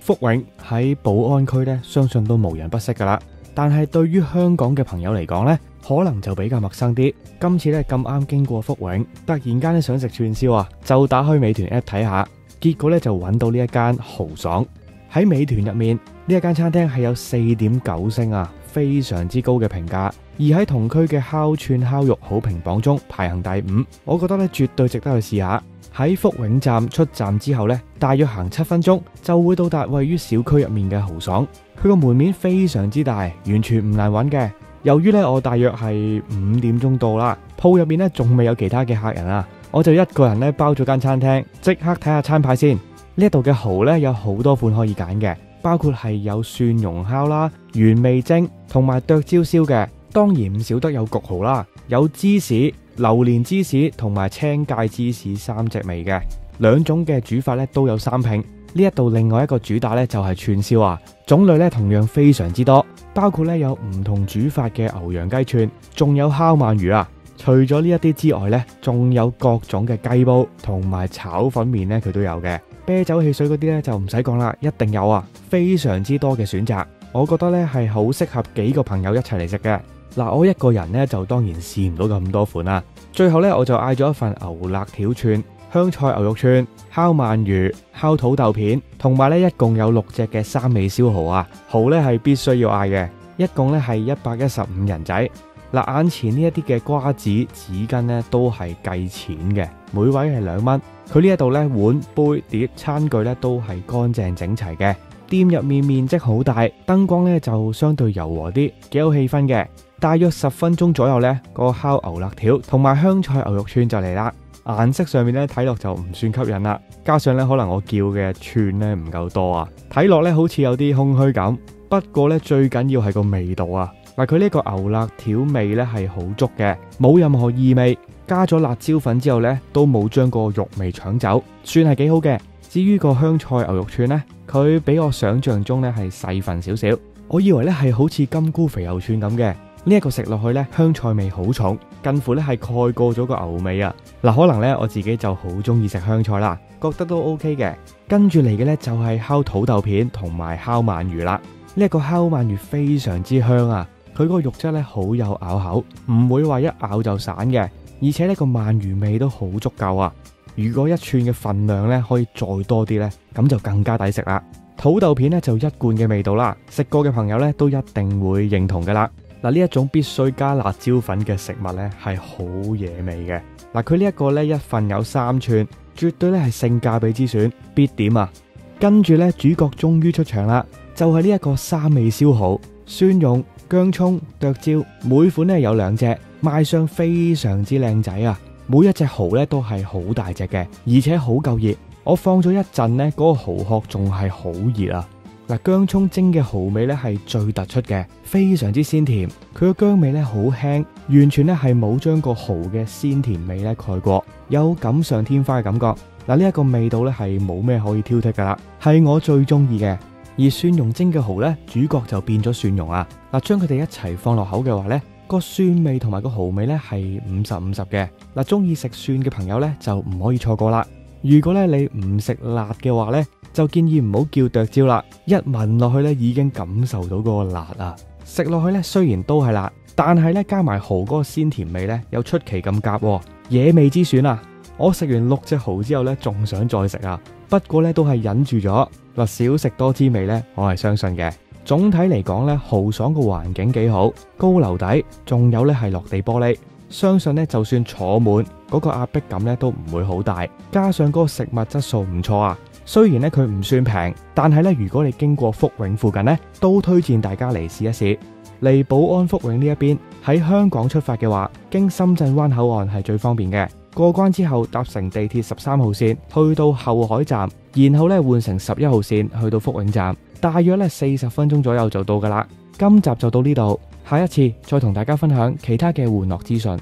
福永喺寶安區咧，相信都無人不識噶啦。但係對於香港嘅朋友嚟講咧，可能就比較陌生啲。今次咧咁啱經過福永，突然間咧想食串燒啊，就打開美團 app 睇下，結果咧就揾到呢一間豪爽。喺美團入面，呢一間餐廳係有4.9星啊，非常之高嘅評價。而喺同區嘅烤串烤肉好評榜中排行第5，我覺得咧絕對值得去試下。喺福永站出站之後咧，大約行7分鐘就會到達位於小區入面嘅豪爽。佢個門面非常之大，完全唔難揾嘅。由於咧我大約係5點鐘到啦，鋪入面咧仲未有其他嘅客人啊，我就一個人咧包咗間餐廳，即刻睇下餐牌先。呢一度嘅蠔咧有好多款可以揀嘅，包括係有蒜蓉烤啦、原味蒸同埋剁椒燒嘅，當然唔少得有焗蠔啦，有芝士、榴蓮芝士同埋青芥芝士3隻味嘅，兩種嘅煮法咧都有3拼。呢一度另外一個主打咧就係串燒啊，種類咧同樣非常之多，包括咧有唔同煮法嘅牛羊雞串，仲有烤鰻魚啊。除咗呢一啲之外咧，仲有各種嘅雞煲同埋炒粉麵咧，佢都有嘅。啤酒汽水嗰啲咧就唔使講啦，一定有啊，非常之多嘅選擇。我覺得咧係好適合幾個朋友一齊嚟食嘅。嗱，我一個人咧就當然試唔到咁多款啦。最後咧我就嗌咗一份牛肋條串、香菜牛肉串、烤鰻魚、烤土豆片，同埋咧一共有6隻嘅3味燒蠔啊。蠔咧係必須要嗌嘅，一共咧係115人仔。嗱，眼前呢一啲嘅瓜子、紙巾咧都係計錢嘅，每位係2蚊。佢呢一度咧碗、杯、碟、餐具咧都係乾淨整齊嘅。店入面面積好大，燈光咧就相對柔和啲，幾有氣氛嘅。大約10分鐘左右咧，個烤牛肋條同埋香菜牛肉串就嚟啦。顏色上面咧睇落就唔算吸引啦，加上咧可能我叫嘅串咧唔夠多啊，睇落咧好似有啲空虛感。不過咧最緊要係個味道啊！嗱，佢呢個牛肋條味咧係好足嘅，冇任何異味，加咗辣椒粉之後咧都冇將個肉味搶走，算係幾好嘅。至於個香菜牛肉串咧，佢比我想象中咧係細份少少，我以為咧係好似金菇肥牛串咁嘅。呢一個食落去咧香菜味好重，近乎咧係蓋過咗個牛味啊！嗱，可能咧我自己就好中意食香菜啦，覺得都 OK 嘅。跟住嚟嘅咧就係烤土豆片同埋烤鰻魚啦。呢一個烤鰻魚非常之香啊！佢個肉質咧好有咬口，唔會話一咬就散嘅，而且呢個鰻魚味都好足夠啊！如果一串嘅份量咧可以再多啲咧，咁就更加抵食啦。土豆片咧就一貫嘅味道啦，食過嘅朋友咧都一定會認同噶啦。嗱，呢一種必須加辣椒粉嘅食物咧係好惹味嘅。嗱，佢呢一個咧一份有3串，絕對咧係性價比之選，必點啊！跟住咧主角終於出場啦，就係呢一個3味燒蠔，蒜蓉、薑蔥、剁椒，每款咧有2隻，賣相非常之靚仔啊！每一隻蠔咧都係好大隻嘅，而且好夠熱。我放咗一陣咧，嗰個蠔殼仲係好熱啊！嗱，薑蔥蒸嘅蠔味咧係最突出嘅，非常之鮮甜。佢個薑味咧好輕，完全咧係冇將個蠔嘅鮮甜味咧蓋過，有錦上添花嘅感覺。嗱，呢一個味道咧係冇咩可以挑剔噶啦，係我最中意嘅。而蒜蓉蒸嘅蠔咧，主角就變咗蒜蓉啊！嗱，將佢哋一齊放落口嘅話咧，個蒜味同埋個蠔味咧係50-50嘅。嗱，中意食蒜嘅朋友咧就唔可以錯過啦。如果咧你唔食辣嘅話咧，就建議唔好叫剁椒啦，一聞落去咧已經感受到嗰個辣啊！食落去咧雖然都係辣，但係咧加埋蠔嗰個鮮甜味咧又出奇咁夾，野味之選啊！我食完6隻蠔之後咧，仲想再食啊！不過咧都係忍住咗。嗱，少食多滋味咧，我係相信嘅。總體嚟講咧，豪爽個環境幾好，高樓底，仲有咧係落地玻璃，相信咧就算坐滿嗰個壓迫感咧都唔會好大。加上嗰個食物質素唔錯啊！雖然咧佢唔算平，但係咧如果你經過福永附近咧，都推薦大家嚟試一試。嚟寶安福永呢一邊，喺香港出發嘅話，經深圳灣口岸係最方便嘅。過關之後搭乘地鐵13號線去到後海站，然後咧換乘11號線去到福永站，大約咧40分鐘左右就到噶啦。今集就到呢度，下一次再同大家分享其他嘅玩樂資訊。